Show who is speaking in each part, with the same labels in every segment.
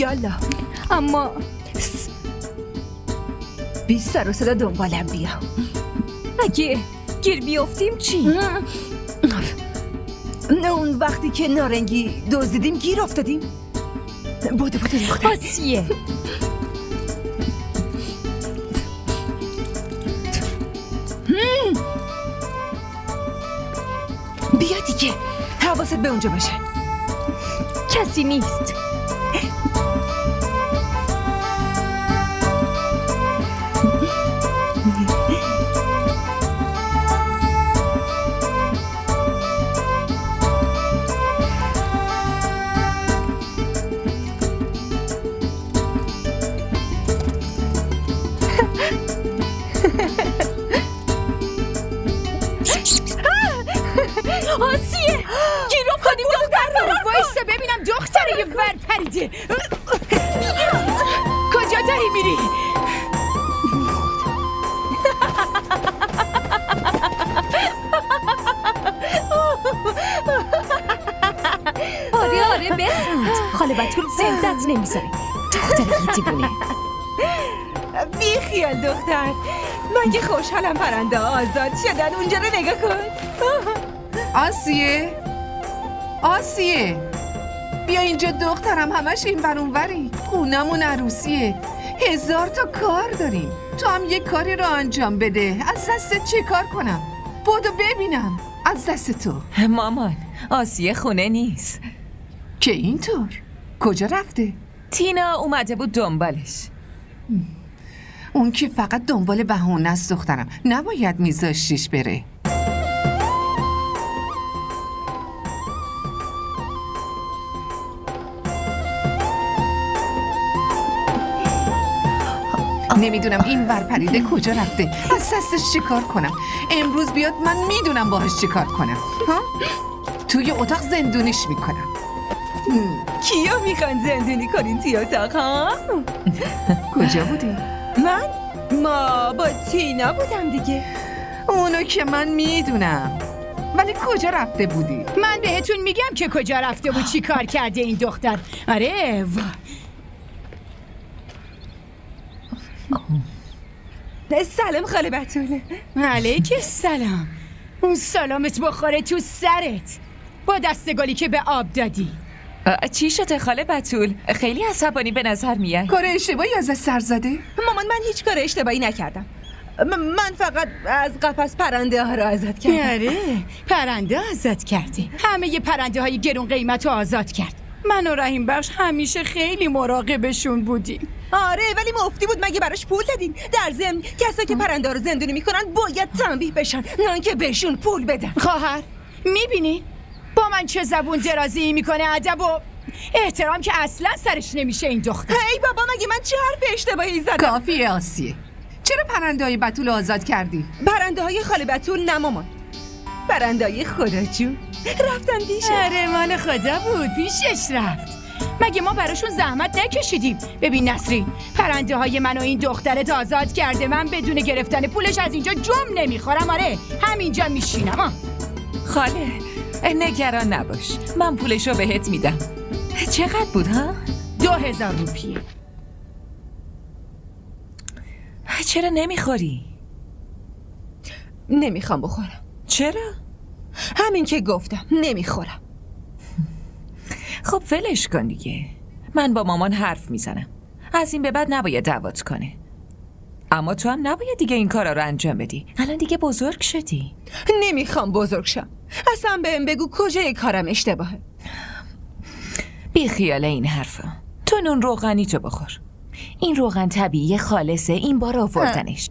Speaker 1: یالا.
Speaker 2: اما
Speaker 1: بی سر و صدا دنبالم بیا.
Speaker 2: اگه گیر بیافتیم چی؟
Speaker 1: اون وقتی که نارنگی دزدیدیم گیر افتادیم. بودو دختر.
Speaker 2: آسیه
Speaker 1: بیا دیگه، حواست به اونجا باشه.
Speaker 2: کسی نیست. آسیه گیر افتادیم دختر رو.
Speaker 3: وایسته ببینم دختره یه ور پریده. کجا داری میری؟
Speaker 2: آره بخند. خاله بتول زندت نمیذاره. دختر دیوونه.
Speaker 1: بی خیال دختر، من که خوشحالم پرنده آزاد شدن. اونجا رو نگاه کن.
Speaker 4: آسیه بیا اینجا دخترم، همش این بر اونوری. خونمون عروسیه، 1000 تا کار داریم. تو هم یه کاری رو انجام بده. از دست چه کار کنم؟ بودو ببینم. از دست تو.
Speaker 5: مامان، آسیه خونه نیست.
Speaker 4: که اینطور؟ کجا رفته؟
Speaker 5: تینا اومده بود دنبالش.
Speaker 4: اون که فقط دنبال بهونه است دخترم، نباید میذاشتیش بره. نمیدونم این ور پریده کجا رفته. از دستش چی کار کنم؟ امروز بیاد من میدونم باهاش چی کار کنم. ها؟ توی اتاق زندونیش میکنم.
Speaker 1: کیو میخوان زندونی کنین توی اتاق ها؟
Speaker 4: کجا بودی؟
Speaker 1: ما با تینا بودم دیگه.
Speaker 4: اونو که من میدونم، ولی کجا رفته بودی؟
Speaker 3: من بهتون میگم که کجا رفته بود، چی کار کرده این دختر. آره
Speaker 1: سلام خاله بتول.
Speaker 3: علیک السلام. اون سلامت بخوره تو سرت با دستگلی که به آب دادی.
Speaker 5: چی شده خاله بتول؟ خیلی عصبانی به نظر میای.
Speaker 4: کار اشتباهی ازش سر زده؟
Speaker 1: مامان من هیچ کار اشتباهی نکردم. من فقط از قفس پرنده ها رو آزاد کردم.
Speaker 3: آره پرنده آزاد کردی. همه ی پرنده های گرون قیمت رو آزاد کرد. من و رحیم بخش همیشه خیلی مراقبشون بودیم.
Speaker 1: آره ولی مفتی بود، مگه براش پول دادین؟ در ضمن کسایی که پرنده ها رو زندونی میکنن باید تنبیه بشن، نه که بهشون پول بدن.
Speaker 3: خواهر میبینی با من چه زبون درازی میکنه؟ ادب و احترام که اصلا سرش نمیشه این دختر.
Speaker 1: هی بابا مگه من چه حرف اشتباهی زدم؟
Speaker 4: کافیه آسیه. چرا پرنده های بتول آزاد کردی؟
Speaker 1: پرنده های خاله بتول نه مامان، پرنده های خدا جون رفتن دیشه.
Speaker 3: آره مال خدا بود، پیشش رفت. مگه ما براشون زحمت نکشیدیم؟ ببین نسرین، پرنده های من و این دخترت آزاد کرده. من بدون گرفتن پولش از اینجا جم نمیخورم. آره همینجا میشینم.
Speaker 5: خاله نگران نباش، من پولشو بهت میدم. چقدر بود ها؟
Speaker 3: 2000 روپیه.
Speaker 5: چرا نمیخوری؟
Speaker 1: نمیخوام بخورم.
Speaker 5: چرا؟
Speaker 1: همین که گفتم نمیخورم.
Speaker 5: خب ولش کن دیگه، من با مامان حرف میزنم. از این به بعد نباید دعوت کنه. اما تو هم نباید دیگه این کارا رو انجام بدی. الان دیگه بزرگ شدی.
Speaker 1: نمیخوام بزرگ شم. اصلا بهم بگو کجای کارم اشتباهه.
Speaker 5: بی خیال این حرفا. تو نون روغنی تو بخور. این روغن طبیعی خالصه، این بار آوردنش.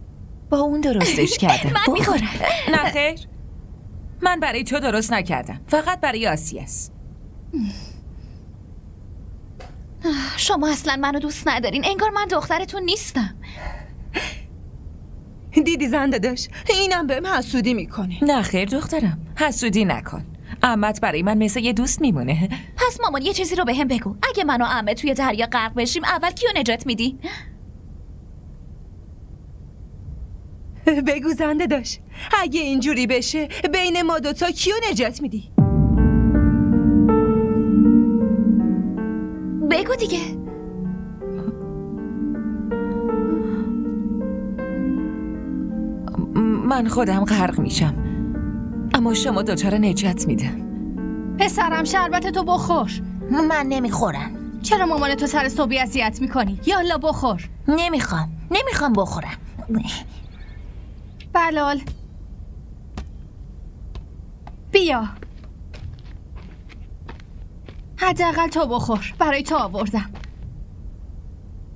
Speaker 5: با اون درستش کردم.
Speaker 2: من میخورم.
Speaker 5: نه خیر، من برای تو درست نکردم، فقط برای آسیه است.
Speaker 2: شما اصلا منو دوست ندارین. انگار من دخترتون نیستم.
Speaker 1: دیدی زنده داشت، اینم بهم حسودی میکنه.
Speaker 5: نه خیر دخترم، حسودی نکن. عمت برای من مثل یه دوست میمونه.
Speaker 2: پس مامان یه چیزی رو بهم بگو. اگه من و عمه توی دریا غرق بشیم اول کیو نجات میدی؟
Speaker 1: بگو زنده داشت، اگه اینجوری بشه بین ما دوتا کیو نجات میدی؟
Speaker 2: بگو دیگه.
Speaker 5: من خودم غرق میشم، اما شما دوچاره نجات میدم.
Speaker 3: پسرم شربت تو بخور.
Speaker 2: من نمیخورم.
Speaker 3: چرا مامان تو سر صبحی اذیت میکنی؟ یالا بخور.
Speaker 2: نمیخوام بخورم.
Speaker 3: بلال بیا، حداقل تو بخور. برای تو آوردم.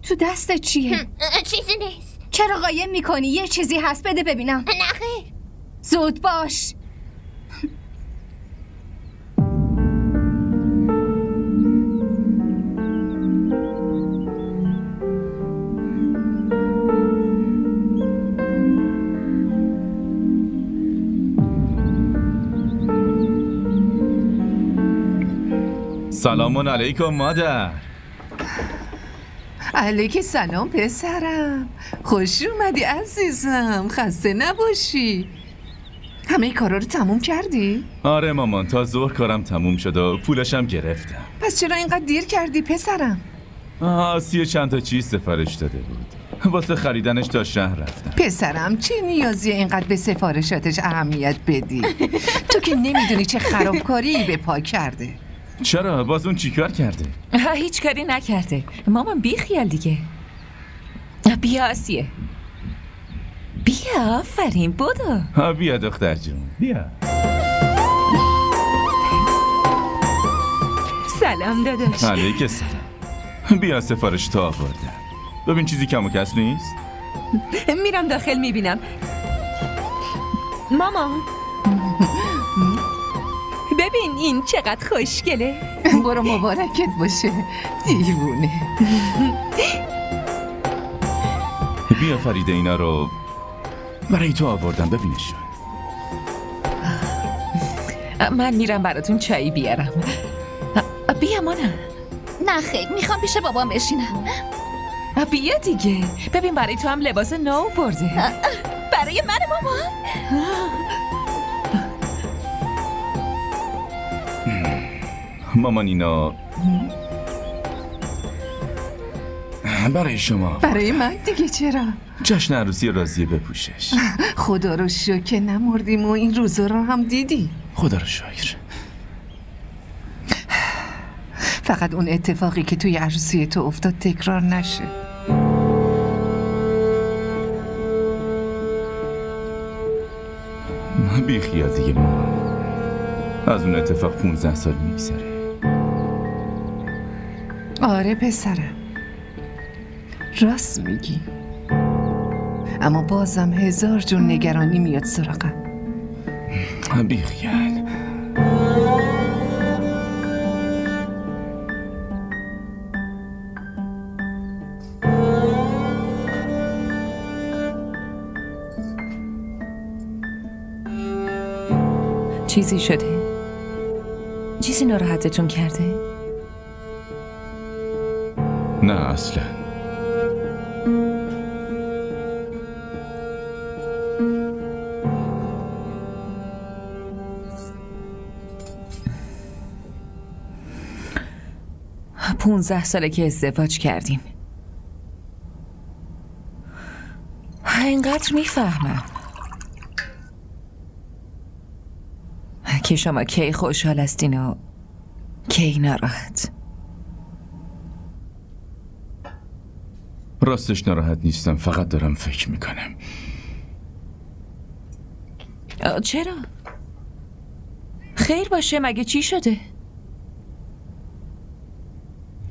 Speaker 3: تو دستت چیه؟
Speaker 2: چیزی نیست.
Speaker 3: چرا قایم میکنی؟ یه چیزی هست، بده ببینم.
Speaker 2: نه خیر.
Speaker 3: زود باش.
Speaker 6: سلام علیکم مادر.
Speaker 4: علیک سلام پسرم، خوش اومدی عزیزم، خسته نباشی. همه کارا رو تموم کردی؟
Speaker 6: آره مامان، تا ظهر کارم تموم شد و پولشم گرفتم.
Speaker 4: پس چرا اینقدر دیر کردی پسرم؟
Speaker 6: آسیه چند تا چیز سفارش داده بود، واسه خریدنش تا شهر رفتم.
Speaker 4: پسرم چه نیازی اینقدر به سفارشاتش اهمیت بدی؟ تو که نمیدونی چه خرابکاری به پا کرده.
Speaker 6: چرا؟ باز اون چیکار کرده؟
Speaker 5: هیچ کاری نکرده. مامان بی خیال دیگه. بیا آسیه، بیا. آفرین، بدو.
Speaker 6: بیا دختر جون، بیا.
Speaker 1: سلام داداش.
Speaker 6: علیک سلام. بیا سفارش تو آوردم. ببین چیزی کم و کس نیست.
Speaker 1: میرم داخل میبینم. مامان ببین این چقدر خوشگله.
Speaker 4: برو مبارکت باشه دیوونه.
Speaker 6: بیا فریده، اینا رو برای تو آوردم، ببینشون.
Speaker 5: من میرم براتون چایی بیارم. بیا مانا.
Speaker 2: نه خیر، میخوام پیش بابام بشینم.
Speaker 5: بیا دیگه، ببین برای تو هم لباس نو برده.
Speaker 2: برای من مامان؟
Speaker 6: مامان اینا برای شما.
Speaker 4: برای من دیگه چرا؟
Speaker 6: جشن عروسی راضیه بپوشش.
Speaker 4: خدا رو شکر که نمردیم و این روزا رو هم دیدی.
Speaker 6: خدا رو شکر.
Speaker 4: فقط اون اتفاقی که توی عروسی تو افتاد تکرار نشه.
Speaker 6: بی خیال دیگه مامان، از اون اتفاق 15 سال میگذره.
Speaker 4: آره پسرم، راست میگی، اما بازم هزار جون نگرانی میاد سراغم.
Speaker 6: بی خیال.
Speaker 5: چیزی شده؟ چیزی ناراحتتون کرده؟
Speaker 6: نه اصلا.
Speaker 5: ها 15 ساله که ازدواج کردیم. اینقدر میفهمم که شما کی خوشحال هستین و کی ناراحت.
Speaker 6: راستش ناراحت نیستم، فقط دارم فکر میکنم.
Speaker 5: چرا؟ خیر باشه، مگه چی شده؟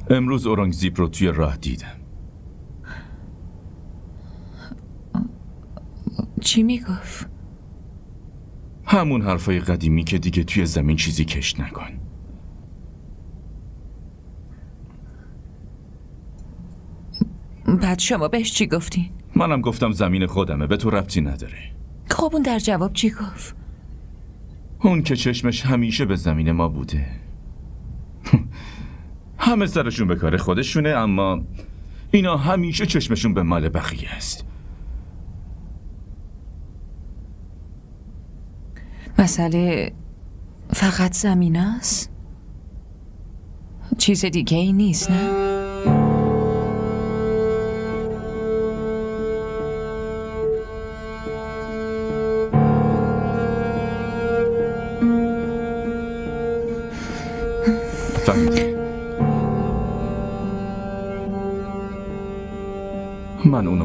Speaker 6: امروز اورنگزیب رو توی راه دیدم.
Speaker 5: چی میگفت؟
Speaker 6: همون حرفای قدیمی که دیگه توی زمین چیزی کش نکن.
Speaker 5: بعد شما بهش چی گفتین؟
Speaker 6: منم گفتم زمین خودمه، به تو ربطی نداره.
Speaker 5: خب اون در جواب چی گفت؟
Speaker 6: اون که چشمش همیشه به زمین ما بوده. همه سرشون به کار خودشونه، اما اینا همیشه چشمشون به مال بقیه است.
Speaker 5: مسئله فقط زمین است؟ چیز دیگه ای نیست نه؟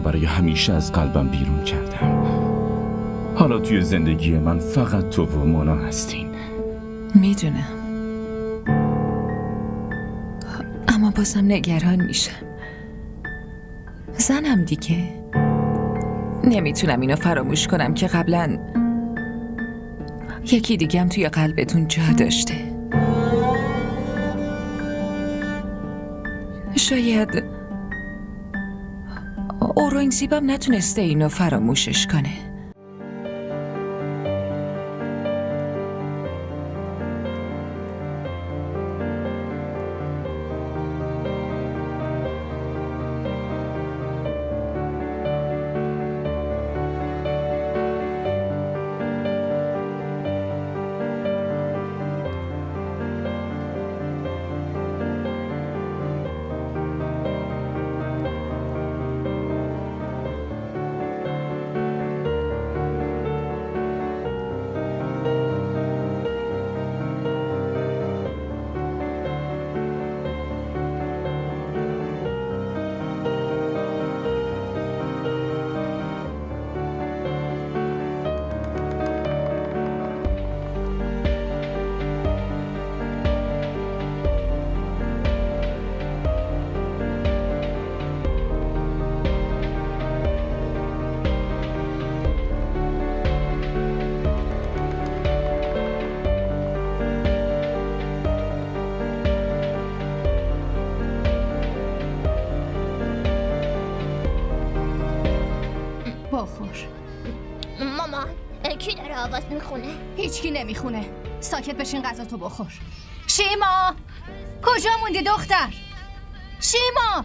Speaker 6: رو برای همیشه از قلبم بیرون کردم. حالا توی زندگی من فقط تو و مونا هستین.
Speaker 5: میدونم، اما بازم نگران میشم. زنم دیگه. نمیتونم اینو فراموش کنم که قبلا یکی دیگم توی قلبتون جا داشته. شاید اورنگزیبم نتونسته اینو فراموشش کنه.
Speaker 3: بخور.
Speaker 7: مامان کی داره آواز میخونه؟
Speaker 3: هیچکی نمیخونه. ساکت بشین، غذا تو بخور. شیما کجا موندی دختر؟ شیما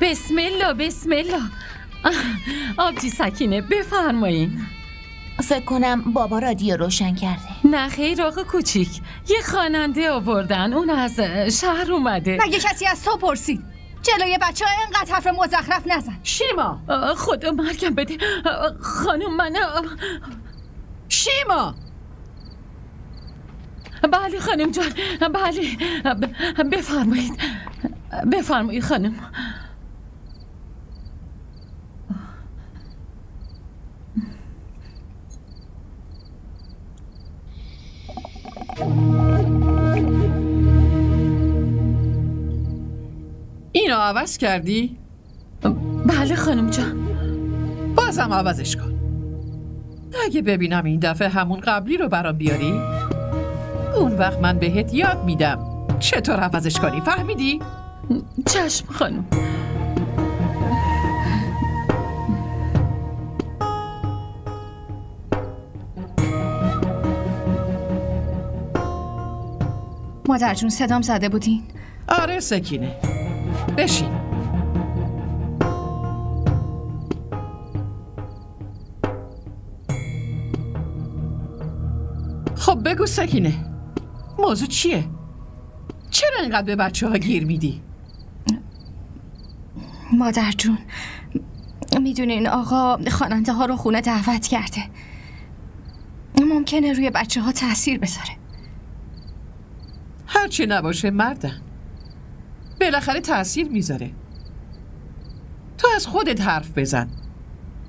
Speaker 8: بسم الله. آبجی سکینه بفرمایین.
Speaker 2: فکر کنم بابا رادیو روشن کرده.
Speaker 8: نه خیر آقا کوچیک، یه خواننده آوردن، اون از شهر اومده.
Speaker 3: مگه کسی از تو پرسید؟ جلوی بچه ها اینقدر حرف مزخرف نزن.
Speaker 4: شیما
Speaker 8: خدا مرگم بده خانم، من
Speaker 4: شیما
Speaker 8: بله خانم جان، بله بفرمایید خانم.
Speaker 4: اینو عوض کردی؟
Speaker 8: بله خانم جان.
Speaker 4: بازم عوضش کن. اگه ببینم این دفعه همون قبلی رو برام بیاری، اون وقت من بهت یاد میدم چطور عوضش کنی. فهمیدی؟
Speaker 8: چشم خانم.
Speaker 3: مادر جون صدام زده بودین؟
Speaker 4: آره سکینه، بشین. خب بگو سکینه، موضوع چیه؟ چرا اینقدر به بچه ها گیر میدی؟
Speaker 3: مادر جون میدونین آقا خواننده ها رو خونه دعوت کرده. ممکنه روی بچه ها تأثیر بذاره.
Speaker 4: هرچی نباشه مردن، بالاخره تأثیر میذاره. تو از خودت حرف بزن.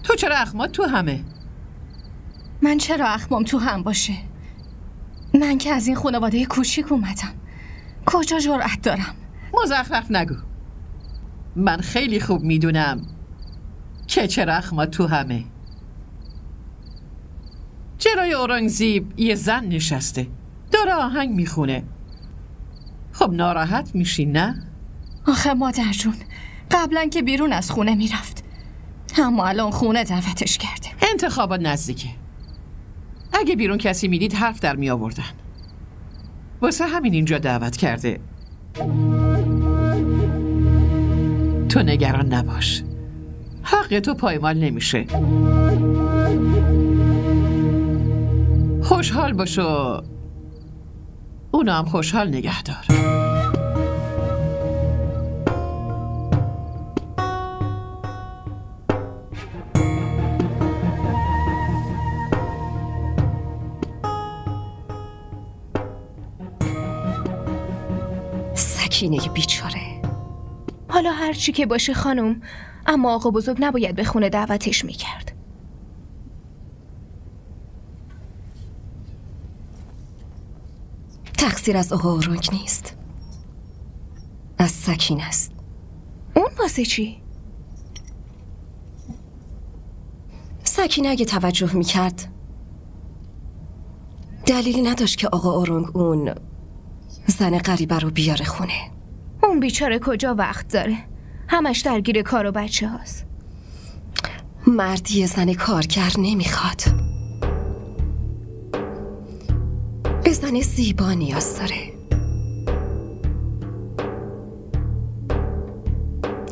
Speaker 4: تو چرا اخمات تو همه؟
Speaker 3: من چرا اخمام تو هم باشه؟ من که از این خانواده کوچیک اومدم، کجا جرأت دارم؟
Speaker 4: مزخرف نگو. من خیلی خوب میدونم که چرا اخمات تو همه. جلوی اورنگزیب یه زن نشسته داره آهنگ میخونه. خب ناراحت میشی نه؟
Speaker 3: آخه مادر جون قبلا که بیرون از خونه میرفت، اما الان خونه دعوتش کرده.
Speaker 4: انتخابات نزدیکه. اگه بیرون کسی میدید حرف در می آوردن. واسه همین اینجا دعوت کرده. تو نگران نباش، حق تو پایمال نمیشه. خوشحال باش و اونو هم خوشحال نگه دار.
Speaker 1: سکینه بیچاره. حالا هر چی که باشه خانم،
Speaker 3: اما آقا بزرگ نباید به خونه دعوتش میکرد.
Speaker 9: تقصیر از آقا اورنگ نیست، از سکین است.
Speaker 3: اون واسه چی؟
Speaker 9: سکینه اگه توجه میکرد دلیلی نداشت که آقا اورنگ اون زن غریبه رو بیاره خونه.
Speaker 3: اون بیچاره کجا وقت داره؟ همش درگیر کار و بچه هاست.
Speaker 9: مردی زن کارگر نمیخواد، به زن زیبا نیاز داره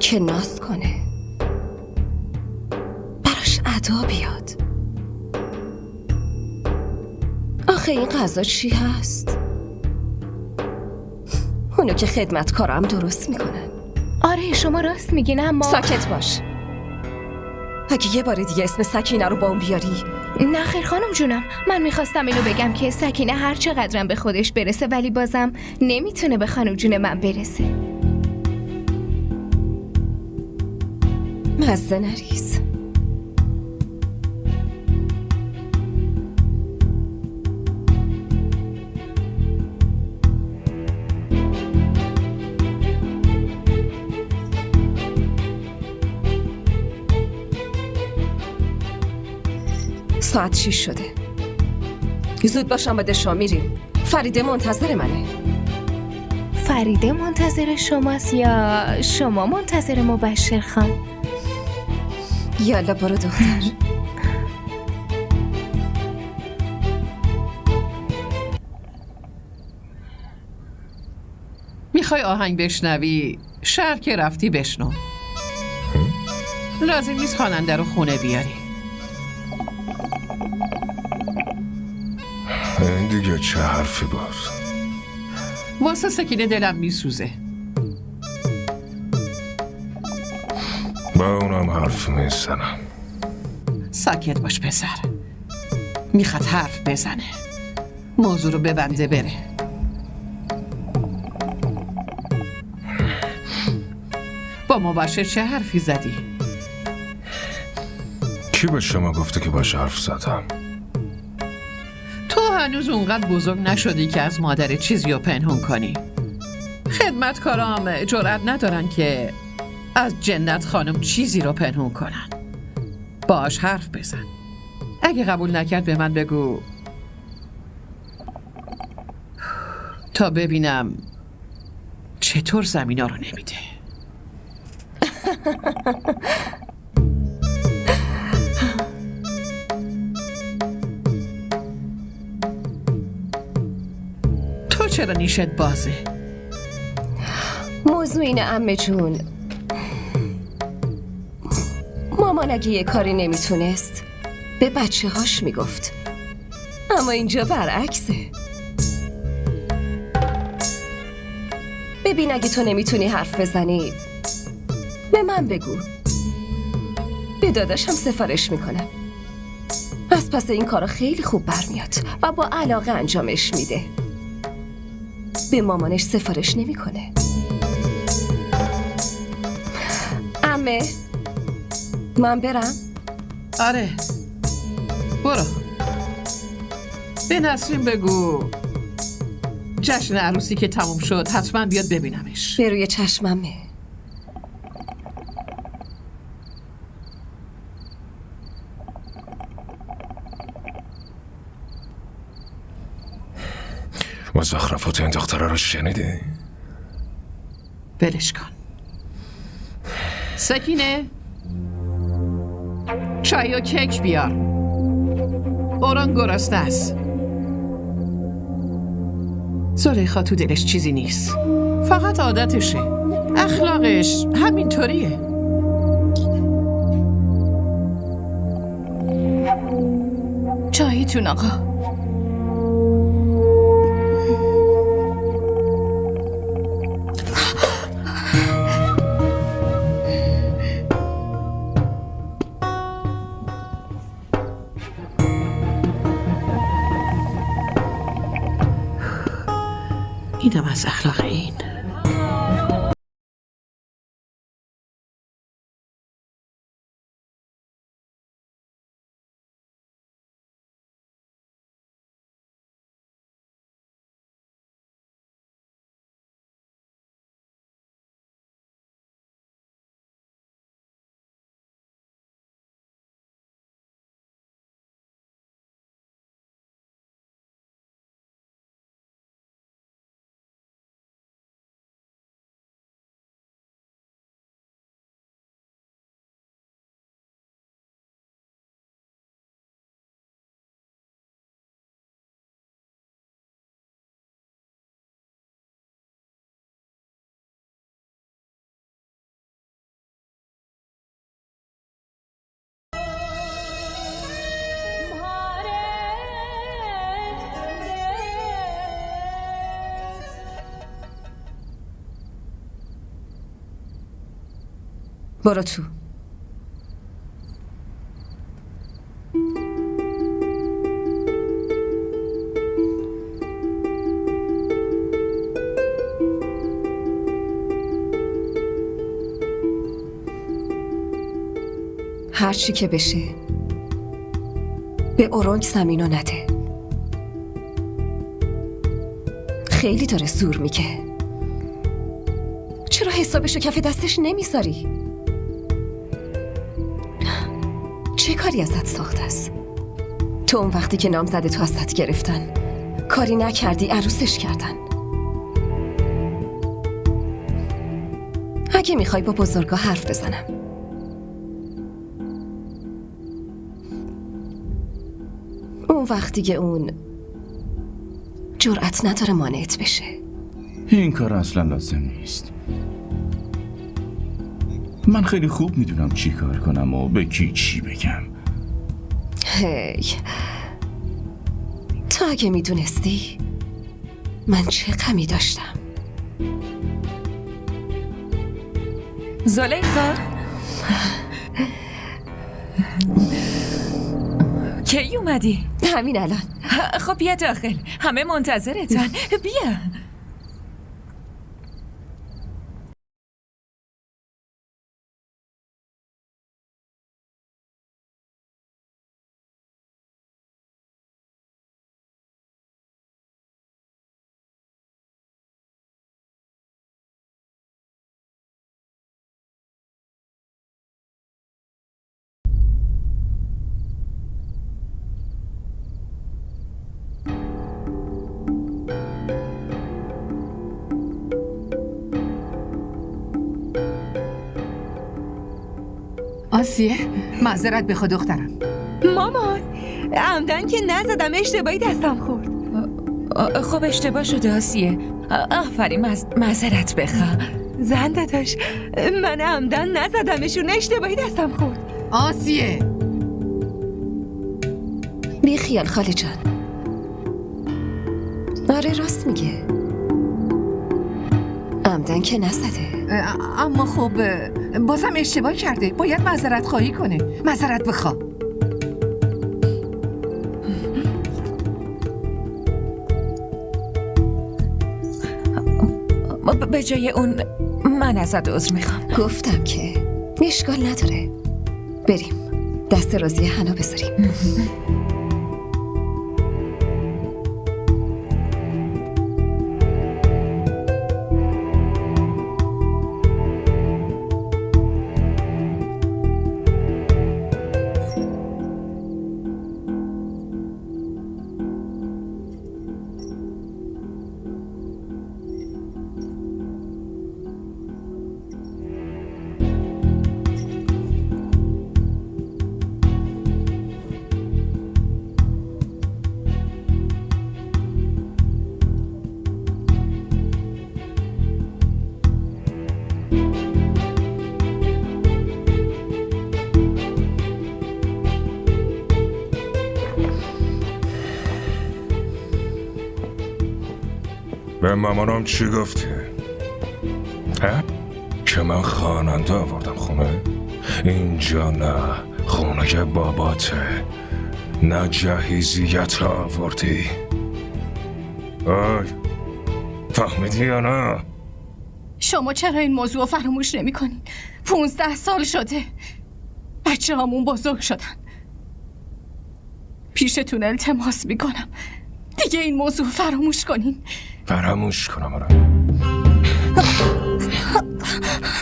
Speaker 9: که ناز کنه، براش ادا بیاد. آخه این غذا چی هست؟ اونو که خدمتکارم درست میکنن.
Speaker 3: آره شما راست میگین، اما
Speaker 9: ساکت باش. اگه یه بار دیگه اسم سکینه رو با اون بیاری.
Speaker 3: نه خیر خانم جونم، من میخواستم اینو بگم که سکینه هر چقدرم به خودش برسه ولی بازم نمیتونه به خانم جون من برسه.
Speaker 9: مزه نریز. ساعت 6 شده. زود باشم، باید شام میریم. فریده منتظر منه.
Speaker 3: فریده منتظر شماست یا شما منتظر مبشر خان؟
Speaker 9: یالا برو دختر.
Speaker 4: میخوای آهنگ بشنوی؟ شهر که رفتی بشنو. لازم نیست خواننده رو خونه بیاری.
Speaker 10: این دیگه چه حرفی بود؟
Speaker 4: واسه سکینه دلم میسوزه.
Speaker 10: با اونم حرف میزنم.
Speaker 4: ساکت باش پسر. میخواد حرف بزنه. موضوع رو ببنده بره. با مباشر چه حرفی زدی؟
Speaker 10: کی به شما گفته که باش حرف زدم؟
Speaker 4: تو هنوز اونقدر بزرگ نشدی که از مادر چیزی رو پنهون کنی. خدمتکارام جرأت ندارن که از جنت خانم چیزی رو پنهون کنن. باش حرف بزن. اگه قبول نکرد به من بگو تا ببینم چطور زمینا رو نمیده. تو چرا نیشت بازه؟
Speaker 9: موضوع اینه عمه جون، مامان اگه یه کاری نمیتونست به بچه هاش میگفت، اما اینجا برعکسه. ببین اگه تو نمیتونی حرف بزنی به من بگو، به داداشم سفارش میکنم. از پس این کارا خیلی خوب برمیاد و با علاقه انجامش میده. به مامانش سفارش نمیکنه. عمه من برم؟
Speaker 4: آره برو. به نسرین بگو جشن عروسی که تموم شد حتما بیاد ببینمش.
Speaker 9: به روی چشممه.
Speaker 10: مزخرفات این دختره رو شنیدی؟
Speaker 4: ولش کن. سکینه چای و کیک بیار. اوران گرسنه است. زلیخا تو دلش چیزی نیست، فقط عادتشه. اخلاقش همینطوریه.
Speaker 3: چاییتون آقا.
Speaker 4: اینم از اخلاق این.
Speaker 9: برو تو. هر چی که بشه به اورنگ زمینو نده. خیلی داره زور میگه. چرا حسابشو کف دستش نمیذاری؟ چه کاری ازت ساخته است؟ تو اون وقتی که نامزده تو ازت گرفتن کاری نکردی، عروسش کردن. اگه میخوای با بزرگا حرف بزنم، اون وقتی که اون جرأت نداره مانعت بشه.
Speaker 6: این کار اصلا لازم نیست. من خیلی خوب میدونم چی کار کنم و به کی چی بگم.
Speaker 9: هی، تو اگه میدونستی من چه غمی داشتم.
Speaker 5: زلیخا کی اومدی؟
Speaker 9: همین الان.
Speaker 5: خب بیا داخل، همه منتظرتن. بیا.
Speaker 4: آسیه معذرت بخوا دخترم.
Speaker 1: مامان عمدن که نزدم، اشتباهی دستم خورد.
Speaker 5: خب اشتباه شده آسیه. آفرین، معذرت بخوا.
Speaker 1: زن داداش، من عمدن نزدمشون، اشتباهی دستم خورد.
Speaker 4: آسیه
Speaker 9: بی خیال خاله جان. آره راست میگه، عمدن که نزده.
Speaker 4: اما خب بازم اشتباه کرده، باید معذرت خواهی کنه. معذرت بخوا.
Speaker 5: به جای اون من ازت عذر میخوام.
Speaker 9: گفتم که اشکال نداره، بریم دست راضی حنا بذاریم.
Speaker 10: به مامانم چی گفتی؟ ها؟ که من خواننده آوردم خونه؟ اینجا نه خونه باباته، نه جهیزیت آوردی. آی فهمیدی یا نه؟
Speaker 3: شما چرا این موضوع رو فراموش نمی کنین؟ 15 سال شده بچه هامون بزرگ شدن. پیشتون التماس میکنم دیگه این موضوع فراموش کنین.
Speaker 10: فراموش کنم آره.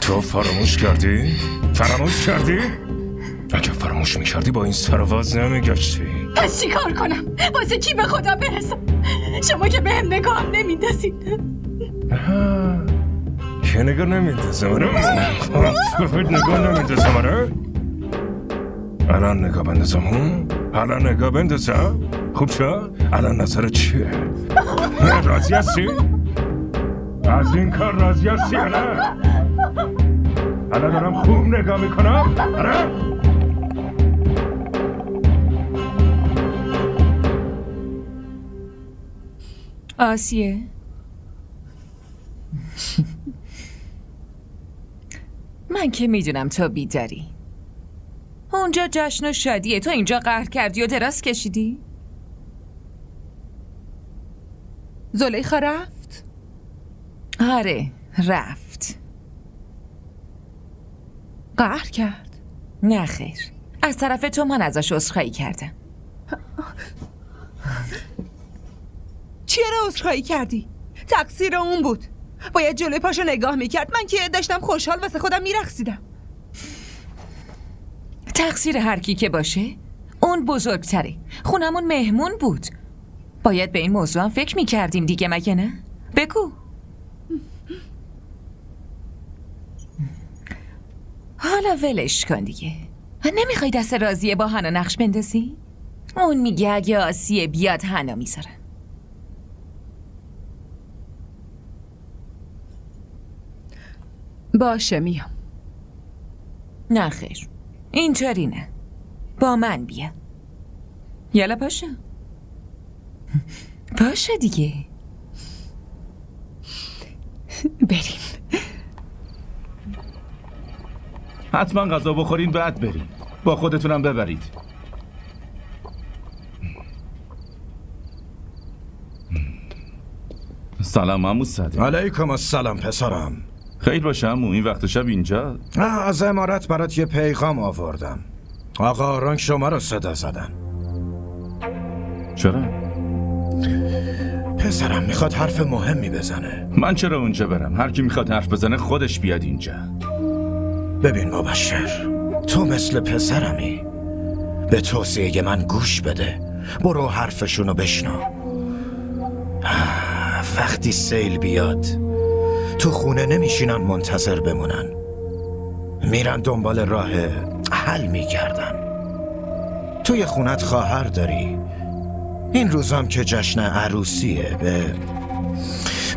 Speaker 10: تو فراموش کردی؟ فراموش کردی؟ اگه فراموش میکردی با این سرواز نمیگشتی.
Speaker 3: پس چی کار کنم؟ واسه کی به خدا برسم؟ شما که به هم نگاه هم نمیندازین.
Speaker 10: که نگاه نمیندازم آره؟ نگاه نمیندازم آره؟ الان نگاه بندازم الان نگاه بندازم؟ خوب شد؟ الان نظرت چیه؟ راضی هستی؟ از این کار راضی هستی یا نه؟ الان دارم خوب نگاه میکنم؟ آره؟
Speaker 5: آسیه من که میدونم تو بیداری. اونجا جشن و شادیه، تو اینجا قهر کردی و دراز کشیدی؟
Speaker 1: زلیخا رفت؟
Speaker 5: آره رفت.
Speaker 1: قهر کرد؟
Speaker 5: نه خیر، از طرف تو من ازش عذرخواهی کردم.
Speaker 1: چرا عذرخواهی کردی؟ تقصیر اون بود. باید جلوی پاشو نگاه میکرد. من که داشتم خوشحال واسه خودم میرقصیدم.
Speaker 5: تقصیر هر کی که باشه اون بزرگتره. خونمون مهمون بود. باید به این موضوع هم فکر میکردیم دیگه، مگه نه؟ بگو. حالا ولش کن دیگه. نمیخوای دست راضیه با حنا نقش بندازی؟ اون میگه اگه آسیه بیاد حنا میذاره.
Speaker 1: باشه میام.
Speaker 5: نه خیر، اینطوری نه. با من بیا. یالا باشه. باشه دیگه.
Speaker 1: بریم.
Speaker 6: حتما غذا بخورین بعد برین. با خودتونم ببرید. سلام عمو صدیق.
Speaker 11: علیکم السلام پسرم.
Speaker 6: خیر باشه عمو، این وقت شب اینجا؟
Speaker 11: از امارت برات یه پیغام آوردم. آقا آرانگ شما رو صدا زدن.
Speaker 6: چرا؟
Speaker 11: پسرم میخواد حرف مهمی بزنه.
Speaker 6: من چرا اونجا برم؟ هر کی میخواد حرف بزنه خودش بیاد اینجا.
Speaker 11: ببین مبشر، تو مثل پسرمی. به توصیه من گوش بده. برو حرفشونو بشنو. وقتی سیل بیاد تو خونه نمیشینن منتظر بمونن، میرن دنبال راه حل میگردن. توی خونت خواهر داری. این روزام که جشن عروسیه.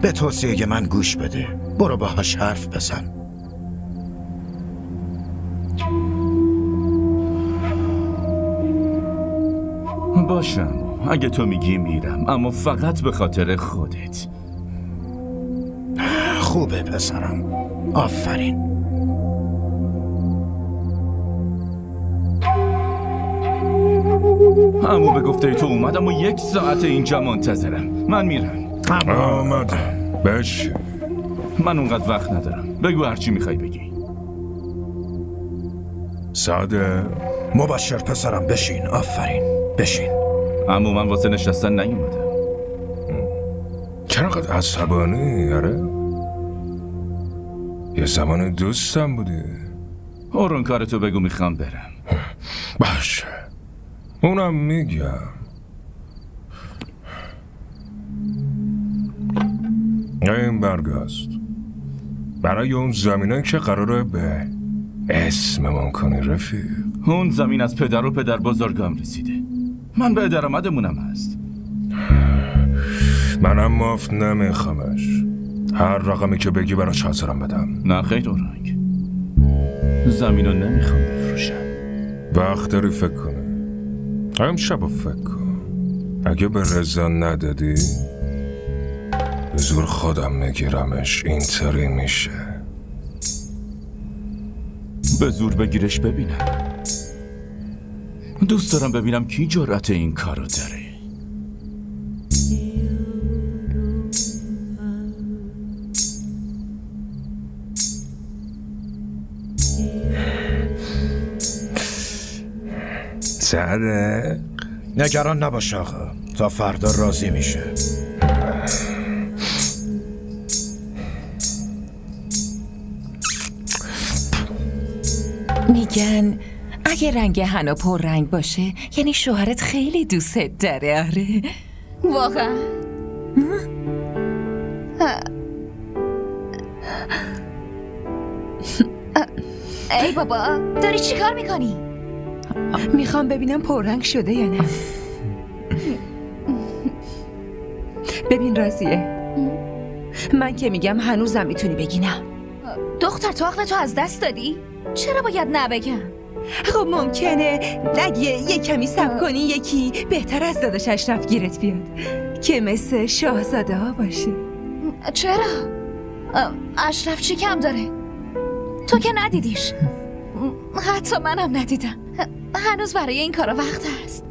Speaker 11: به توصیه من گوش بده. برو باهاش حرف بزن.
Speaker 6: باشم، اگه تو میگی میرم، اما فقط به خاطر خودت.
Speaker 11: خوبه پسرم، آفرین.
Speaker 6: اما به گفته تو اومدم و 1 ساعت اینجا منتظرم. من میرم.
Speaker 10: آمدم. بش
Speaker 6: من اونقدر وقت ندارم. بگو هرچی میخوای بگی.
Speaker 10: ساده.
Speaker 11: مبشر پسرم بشین. آفرین بشین.
Speaker 6: اما من واسه نشستن نیومدم.
Speaker 10: چرا قد عصبانی؟ آره؟ یه زمان دوستم بودی.
Speaker 6: اون کارتو بگو، میخوام برم.
Speaker 10: باشه، اونم میگم. این برگاست برای اون زمینه که قراره به اسممون کنی رفیق.
Speaker 6: اون زمین از پدر و پدر بزرگام رسیده. من به درآمدمونم هست.
Speaker 10: منم مفت نمیخوامش. هر رقمی که بگی براش حاضرم بدم.
Speaker 6: نه خیر اورنگ، زمینو نمیخوام بفروشم.
Speaker 10: وقت داری فکر کنی. امشب فکر کن. اگه به رضا ندادی به زور خودم میگیرمش. اینطوری میشه.
Speaker 6: به زور بگیرش ببینم. دوست دارم ببینم کی جرأت این کارو داره.
Speaker 10: صدق.
Speaker 11: نگران نباش آقا، تا فردا راضی میشه.
Speaker 5: میگن اگه رنگ حنا پر رنگ باشه یعنی شوهرت خیلی دوست داره. آره
Speaker 2: واقعا؟ ای بابا، داری چی کار میکنی؟
Speaker 1: میخوام ببینم پررنگ شده یا نه. ببین راضیه، من که میگم هنوزم میتونی بگی نه.
Speaker 2: دختر تو عقلتو از دست دادی؟ چرا باید نبگم؟
Speaker 1: خب ممکنه اگه یه کمی صبر کنی یکی بهتر از داداش اشرف گیرت بیاد که مثل شاهزاده ها باشه.
Speaker 2: چرا؟ اشرف چی کم داره؟ تو که ندیدیش. حتی منم ندیدم. هنوز برای این کارا وقت هست.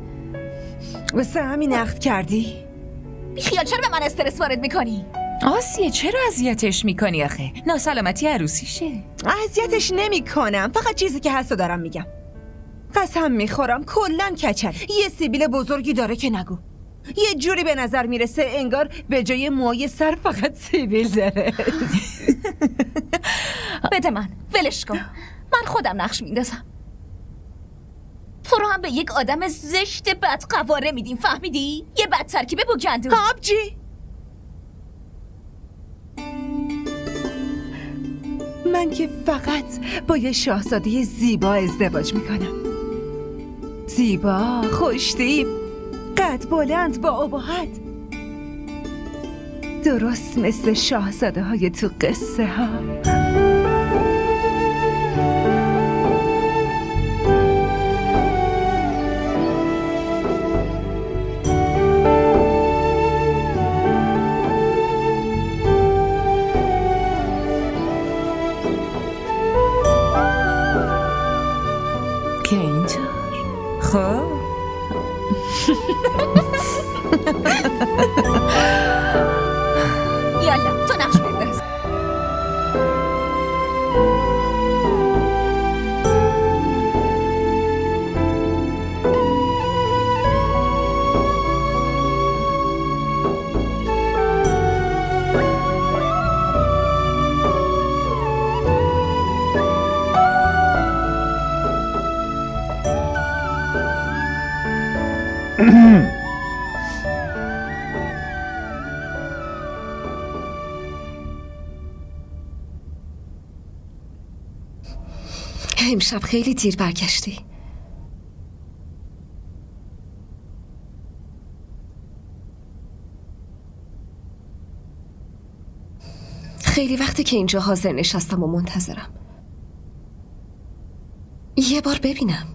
Speaker 1: واسه همین عقد کردی؟
Speaker 2: بیخیال، چرا به من استرس وارد میکنی؟
Speaker 5: آسیه چرا اذیتش میکنی آخه؟ ناسلامتی عروسیشه.
Speaker 1: اذیتش نمی کنم، فقط چیزی که هست رو دارم میگم. قسم میخورم کلن کچل یه سیبیل بزرگی داره که نگو. یه جوری به نظر میرسه انگار به جای موهای سر فقط سیبیل داره.
Speaker 2: بده من، ولش کن. من خودم نقش میندازم. تو رو هم به یک آدم زشت بدقواره میدیم، فهمیدی؟ یه بد ترکیب بوگندو.
Speaker 1: آبجی من که فقط با یه شاهزاده زیبا ازدواج میکنم. زیبا، خوشتیپ، قد بلند با ابهت، درست مثل شاهزاده های تو قصه ها.
Speaker 5: که اینطور خب
Speaker 2: یالا تو نقش بنداز.
Speaker 9: امشب خیلی دیر برگشتی. خیلی وقتی که اینجا حاضر نشستم و منتظرم. یه بار ببینم.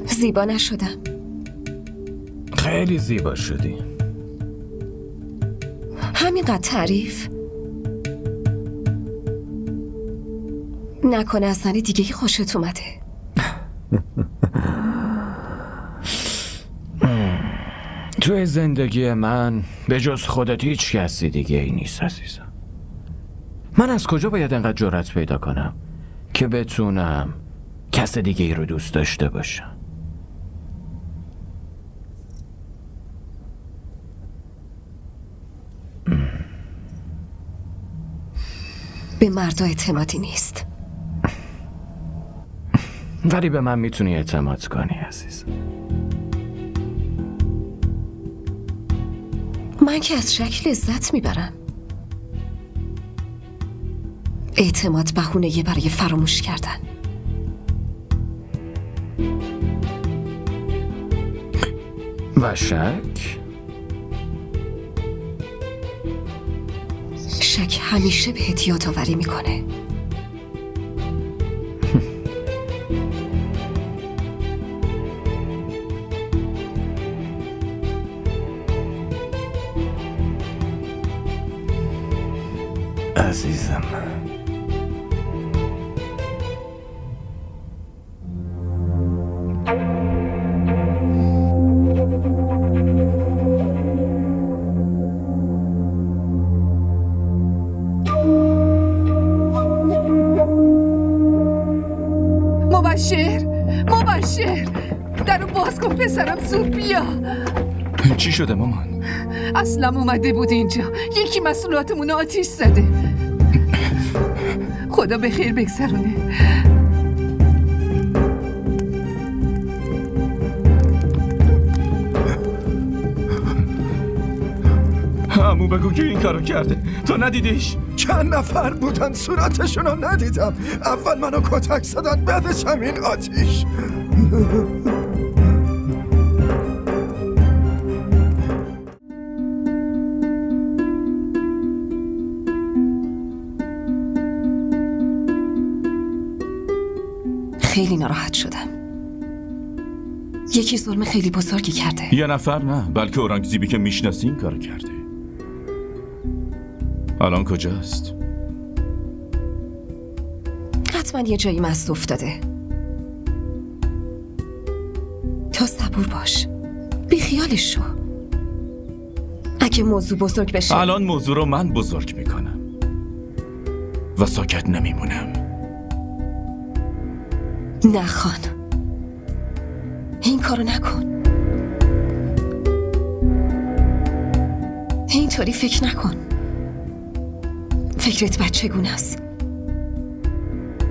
Speaker 9: زیبا نشدم.
Speaker 6: خیلی زیبا شدی.
Speaker 9: همینقدر تعریف؟ نکنه از زن دیگه خوشت اومده.
Speaker 6: توی زندگی من به جز خودت هیچ کسی دیگه ای نیست عزیزم. من از کجا باید انقدر جرأت پیدا کنم که بتونم کس دیگه ای رو دوست داشته باشم؟
Speaker 9: به مردا اعتمادی نیست.
Speaker 6: ولی به من میتونی اعتماد کنی عزیز.
Speaker 9: من که از شک لذت میبرم. اعتماد بهونه برای فراموش کردن.
Speaker 6: و شک؟
Speaker 9: شک همیشه بهت یادآوری میکنه.
Speaker 6: عزیزم
Speaker 4: مبشر درو باز کن پسرم، زود بیا.
Speaker 6: چی شده مامان؟
Speaker 4: اصلا اومده بود اینجا، یکی مسئولاتمون آتیش زده. خدا به خیر بگذرونه.
Speaker 6: عمو بگو که این کارو کرده، تو ندیدیش؟
Speaker 11: چند نفر بودن صورتشون رو ندیدم. اول منو کتک زدن، بعدش همین آتیش.
Speaker 9: خیلی ناراحت شدم. یکی ظلم خیلی بزرگی کرده.
Speaker 12: یه نفر نه، بلکه اورنگزیبی که میشناسی این کارو کرده. الان کجاست؟
Speaker 9: حتما یه جایی مست افتاده. تو صبور باش، بی خیالش شو. اگه موضوع بزرگ بشه
Speaker 12: الان موضوع رو من بزرگ میکنم و ساکت نمیمونم.
Speaker 9: نه خان، این کارو نکن. اینطوری فکر نکن. فکرت بچگونه است.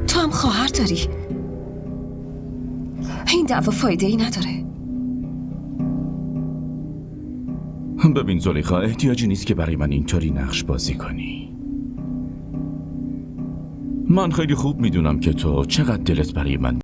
Speaker 9: تو هم خواهر داری. این دعوا فایده ای نداره.
Speaker 12: ببین زلیخا، احتیاجی نیست که برای من اینطوری نقش بازی کنی. من خیلی خوب میدونم که تو چقدر دلت برای من